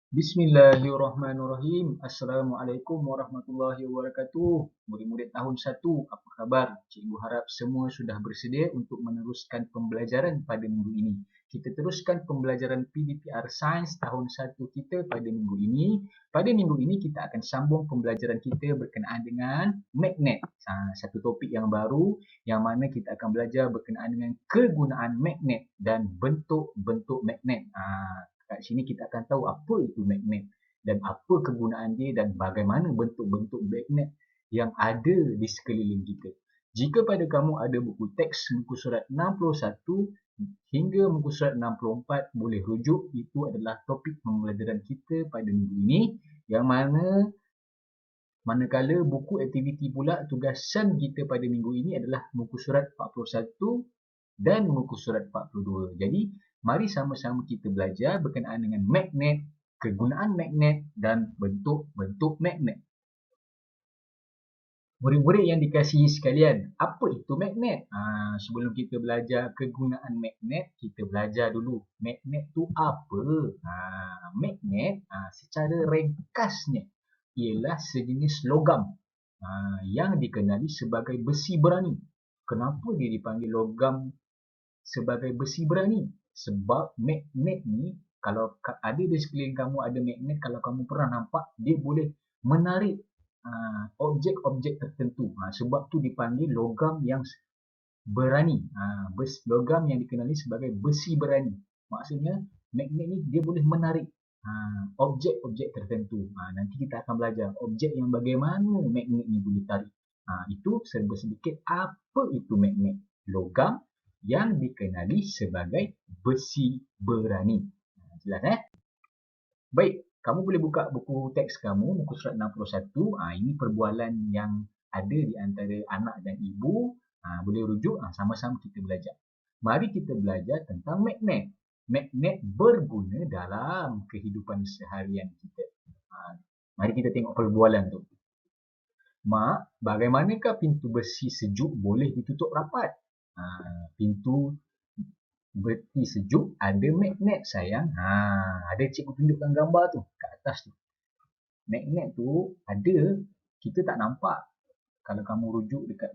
Bismillahirrahmanirrahim. Assalamualaikum warahmatullahi wabarakatuh. Murid-murid tahun 1, apa khabar? Cikgu harap semua sudah bersedia untuk meneruskan pembelajaran pada minggu ini. Kita teruskan pembelajaran PDPR Sains tahun 1 kita pada minggu ini. Pada minggu ini kita akan sambung pembelajaran kita berkenaan dengan magnet. Satu topik yang baru yang mana kita akan belajar berkenaan dengan kegunaan magnet dan bentuk-bentuk magnet. Kat sini kita akan tahu apa itu magnet dan apa kegunaan dia dan bagaimana bentuk-bentuk magnet yang ada di sekeliling kita. Jika pada kamu ada buku teks muka surat 61 hingga muka surat 64, boleh rujuk. Itu adalah topik pembelajaran kita pada minggu ini, yang manakala buku aktiviti pula tugasan kita pada minggu ini adalah muka surat 41 dan muka surat 42. Jadi, mari sama-sama kita belajar berkenaan dengan magnet, kegunaan magnet dan bentuk-bentuk magnet. Murid-murid yang dikasihi sekalian, apa itu magnet? Sebelum kita belajar kegunaan magnet, kita belajar dulu magnet tu apa? Magnet secara ringkasnya ialah sejenis logam yang dikenali sebagai besi berani. Kenapa dia dipanggil logam sebagai besi berani? Sebab magnet ni, kalau ada di sekeliling kamu ada magnet, kalau kamu pernah nampak, dia boleh menarik objek-objek tertentu. Sebab tu dipanggil logam yang berani. Logam yang dikenali sebagai besi berani. Maksudnya magnet ni dia boleh menarik objek-objek tertentu. Nanti kita akan belajar objek yang bagaimana magnet ni boleh tarik. Itu serba sedikit apa itu magnet. Logam yang dikenali sebagai besi berani. Jelas Baik, kamu boleh buka buku teks kamu, muka surat 61. Ini perbualan yang ada di antara anak dan ibu. Boleh rujuk, sama-sama kita belajar. Mari kita belajar tentang magnet. Magnet berguna dalam kehidupan seharian kita. Mari kita tengok perbualan tu. Mak, bagaimanakah pintu besi sejuk boleh ditutup rapat? Pintu besi sejuk ada magnet sayang. Ada cikgu tunjukkan gambar tu kat atas tu. Magnet tu ada, kita tak nampak. Kalau kamu rujuk dekat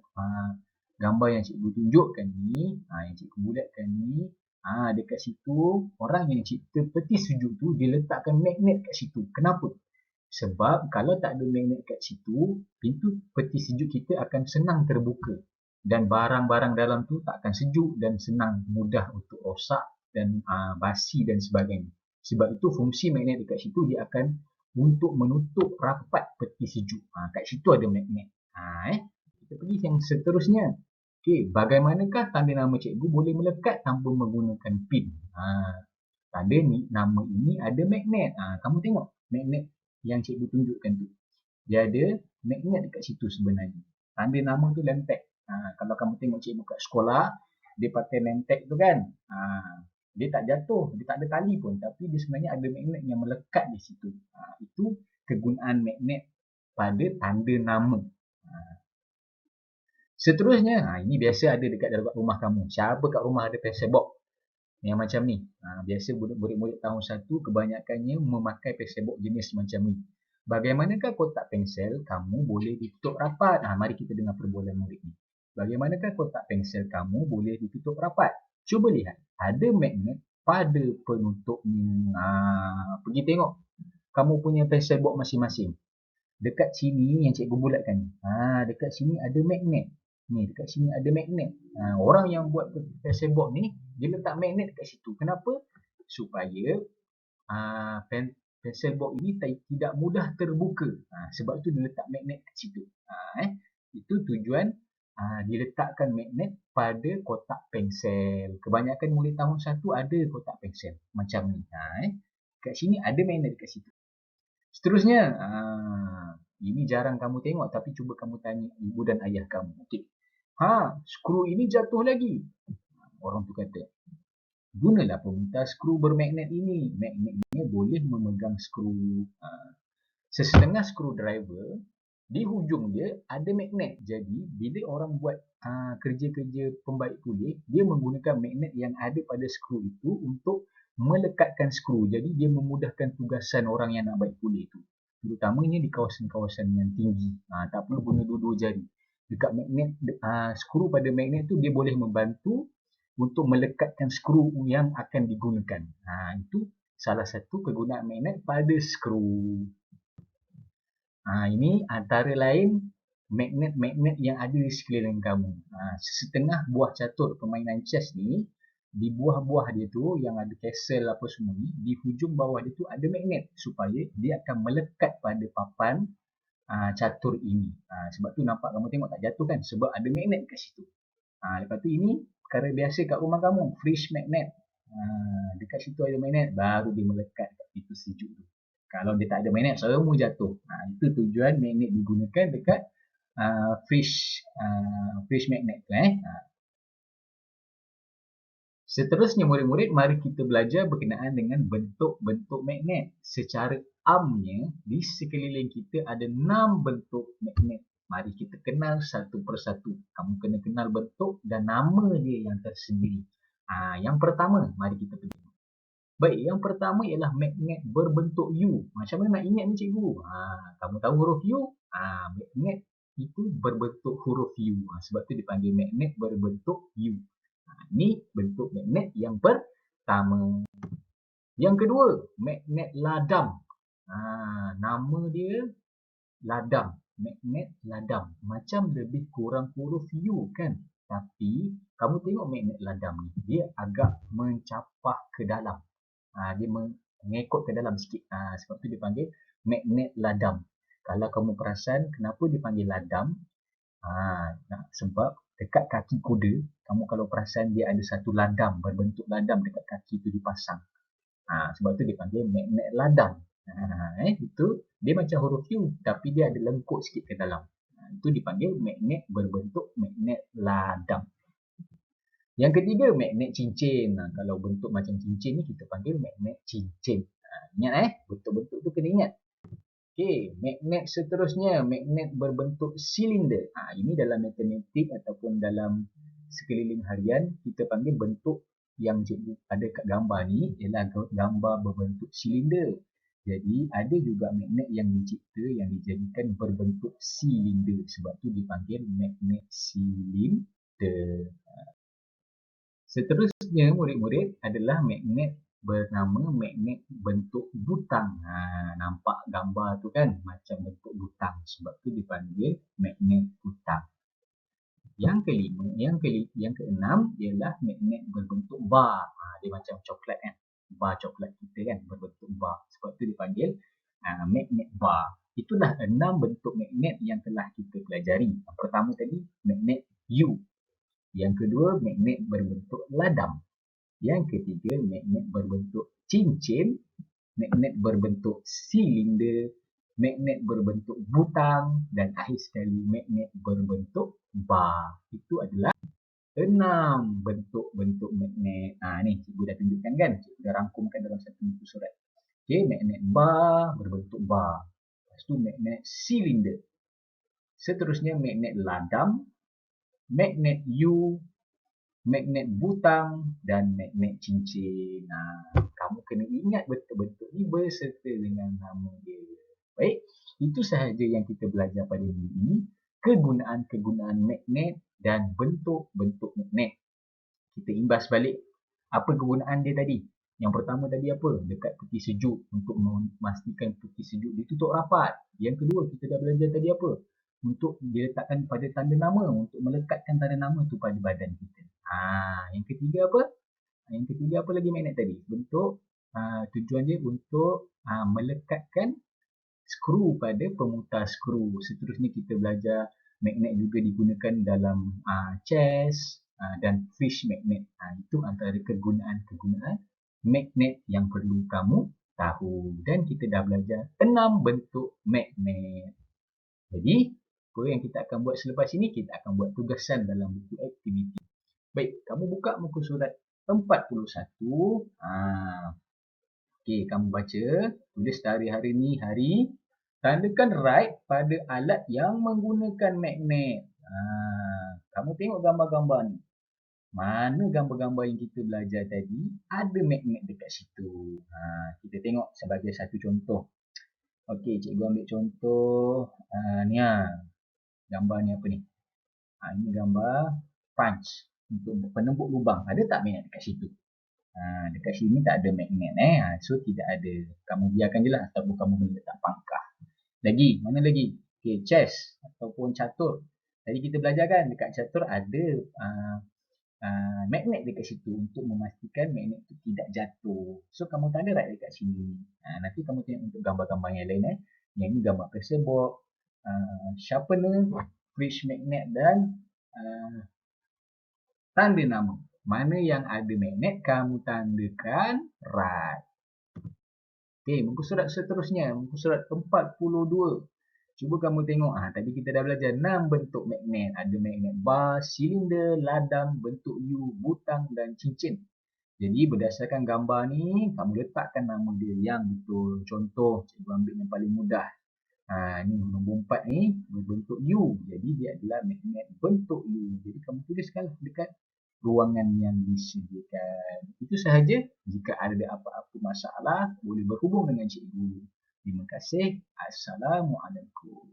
gambar yang cikgu tunjukkan ni, yang cikgu bulatkan ni, dekat situ orang yang cipta peti sejuk tu dia letakkan magnet kat situ. Kenapa? Sebab kalau tak ada magnet kat situ, pintu peti sejuk kita akan senang terbuka dan barang-barang dalam tu tak akan sejuk dan senang mudah untuk rosak dan basi dan sebagainya. Sebab itu fungsi magnet dekat situ dia akan untuk menutup rapat peti sejuk. Kat situ ada magnet. Kita pergi yang seterusnya. Okey, bagaimanakah tanda nama cikgu boleh melekat tanpa menggunakan pin? Tanda ni, nama ini ada magnet. Kamu tengok magnet yang cikgu tunjukkan tu. Dia ada magnet dekat situ sebenarnya. Tanda nama tu name tag. Kalau kamu tengok cikgu kat sekolah, dia pakai name tag tu kan. Dia tak jatuh, dia tak ada tali pun, tapi dia sebenarnya ada magnet yang melekat di situ. Itu kegunaan magnet pada tanda nama. Seterusnya, ini biasa ada dekat dalam rumah kamu. Siapa kat rumah ada pensel box yang macam ni? Biasa murid-murid tahun 1 kebanyakannya memakai pensel box jenis macam ni. Bagaimanakah kotak pensel kamu boleh ditutup rapat? Mari kita dengar perbualan murid ni. Bagaimanakah kotak pensel kamu boleh ditutup rapat? Cuba lihat, ada magnet pada penutupnya. Pergi tengok kamu punya pensel box masing-masing. Dekat sini yang cikgu bulatkan ni. Dekat sini ada magnet. Ni, dekat sini ada magnet. Orang yang buat pensel box ni, dia letak magnet dekat situ. Kenapa? Supaya pensel box ini tidak mudah terbuka. Sebab tu dia letak magnet kat situ. Itu tujuan diletakkan magnet pada kotak pensel. Kebanyakan murid tahun 1 ada kotak pensel macam ni. Kat sini ada magnet kat situ. Seterusnya, ini jarang kamu tengok, tapi cuba kamu tanya ibu dan ayah kamu. Okey. Skru ini jatuh lagi. Orang tu kata, gunalah pemutar skru bermagnet ini. Magnetnya boleh memegang skru. Sesetengah screwdriver, di hujung dia ada magnet. Jadi, bila orang buat kerja-kerja pembaik pulih, dia menggunakan magnet yang ada pada skru itu untuk melekatkan skru. Jadi dia memudahkan tugasan orang yang nak baik kulit tu. Terutamanya di kawasan-kawasan yang tinggi. Tak perlu guna dua-dua jari. Dekat magnet, skru pada magnet tu dia boleh membantu untuk melekatkan skru yang akan digunakan. Itu salah satu kegunaan magnet pada skru. Ini antara lain magnet-magnet yang ada di sekeliling kamu. Setengah buah catur permainan chess ni, di buah-buah dia tu yang ada castle apa semua ni, di hujung bawah dia tu ada magnet supaya dia akan melekat pada papan catur ini. Sebab tu nampak kamu tengok tak jatuh kan, sebab ada magnet kat situ. Lepas tu ini perkara biasa kat rumah kamu, fridge magnet. Dekat situ ada magnet, baru dia melekat kat pintu sejuk tu. Kalau dia tak ada magnet, semua jatuh. Itu tujuan magnet digunakan dekat fridge magnet tu. Seterusnya murid-murid, mari kita belajar berkenaan dengan bentuk-bentuk magnet. Secara amnya, di sekeliling kita ada 6 bentuk magnet. Mari kita kenal satu persatu. Kamu kena kenal bentuk dan nama dia yang tersendiri. Yang pertama, mari kita pergi. Baik, yang pertama ialah magnet berbentuk U. Macam mana nak ingat ni cikgu? Kamu tahu huruf U? Magnet itu berbentuk huruf U. Sebab tu dipanggil magnet berbentuk U. Ini bentuk magnet yang pertama. Yang kedua, magnet ladam. Nama dia ladam. Magnet ladam. Macam lebih kurang huruf U kan? Tapi, kamu tengok magnet ladam ni. Dia agak mencapah ke dalam. Dia mengekut ke dalam sikit. Sebab tu dipanggil magnet ladam. Kalau kamu perasan, kenapa dipanggil ladam? Sebab dekat kaki kuda, kamu kalau perasan dia ada satu ladam, berbentuk ladam dekat kaki tu dipasang. Sebab tu dipanggil magnet ladam. Itu dia macam huruf U, tapi dia ada lengkuk sikit ke dalam. Itu dipanggil magnet berbentuk magnet ladam. Yang ketiga, magnet cincin. Kalau bentuk macam cincin ni kita panggil magnet cincin. Ingat bentuk-bentuk tu kena ingat. Okey, magnet seterusnya, magnet berbentuk silinder. Ini dalam matematik ataupun dalam sekeliling harian, kita panggil bentuk yang ada kat gambar ni ialah gambar berbentuk silinder. Jadi, ada juga magnet yang dicipta yang dijadikan berbentuk silinder. Sebab tu dipanggil magnet silinder. Seterusnya, murid-murid, adalah magnet bernama magnet bentuk butang. Nampak gambar tu kan macam bentuk butang. Sebab tu dipanggil magnet butang. Yang kelima, yang keenam ialah magnet berbentuk bar. Dia macam coklat kan. Bar coklat kita kan berbentuk bar. Sebab tu dipanggil magnet bar. Itulah 6 bentuk magnet yang telah kita pelajari. Yang pertama tadi magnet U. Yang kedua, magnet berbentuk ladam. Yang ketiga, magnet berbentuk cincin. Magnet berbentuk silinder. Magnet berbentuk butang. Dan akhir sekali, magnet berbentuk bar. Itu adalah 6 bentuk-bentuk magnet. Ni cikgu dah tunjukkan kan? Cikgu dah rangkumkan dalam satu buku surat. Okay, magnet bar berbentuk bar. Lepas tu magnet silinder. Seterusnya, magnet ladam. Magnet U, magnet butang dan magnet cincin. Kamu kena ingat bentuk-bentuk ni berserta dengan nama dia. Baik, itu sahaja yang kita belajar pada minggu ini. Kegunaan-kegunaan magnet dan bentuk-bentuk magnet. Kita imbas balik apa kegunaan dia tadi. Yang pertama tadi apa? Dekat peti sejuk untuk memastikan peti sejuk ditutup rapat. Yang kedua kita dah belajar tadi apa? Untuk diletakkan pada tanda nama, untuk melekatkan tanda nama tu pada badan kita. Yang ketiga apa? Yang ketiga apa lagi magnet tadi? Bentuk tujuan dia untuk melekatkan skru pada pemutar skru. Seterusnya kita belajar magnet juga digunakan dalam chess dan fish magnet. Itu antara kegunaan-kegunaan magnet yang perlu kamu tahu. Dan kita dah belajar 6 bentuk magnet. Jadi, apa yang kita akan buat selepas ini? Kita akan buat tugasan dalam buku aktiviti. Baik, kamu buka muka surat 41. Okey, kamu baca. Tulis hari ni hari. Tandakan right pada alat yang menggunakan magnet. Kamu tengok gambar-gambar ni. mana gambar-gambar yang kita belajar tadi ada magnet dekat situ. Kita tengok sebagai satu contoh. Okey, cikgu ambil contoh ni gambar ni apa ni? Ini gambar punch untuk penembuk lubang. Ada tak magnet dekat situ? Dekat sini tak ada magnet so tidak ada. Kamu biarkan je lah ataupun kamu boleh letak pangkah. Lagi, mana lagi? Okay, chess ataupun catur. Tadi kita belajar kan dekat catur ada magnet dekat situ untuk memastikan magnet itu tidak jatuh. So kamu tanda right dekat sini. Nanti kamu tengok untuk gambar-gambar yang lain Yang ni gambar pressure box, sharpener, fridge magnet dan tanda nama. Mana yang ada magnet kamu tandakan right. Okey, muka surat seterusnya, muka surat 42. Cuba kamu tengok, tadi kita dah belajar 6 bentuk magnet. Ada magnet bar, silinder, ladang, bentuk U, butang dan cincin. Jadi berdasarkan gambar ni, kamu letakkan nama dia yang betul. Contoh, cikgu ambil yang paling mudah. Ni nombor 4 ni berbentuk U. Jadi dia adalah magnet bentuk U. Jadi kamu tuliskan dekat ruangan yang disediakan. Itu sahaja. Jika ada apa-apa masalah, boleh berhubung dengan cikgu. Terima kasih. Assalamualaikum.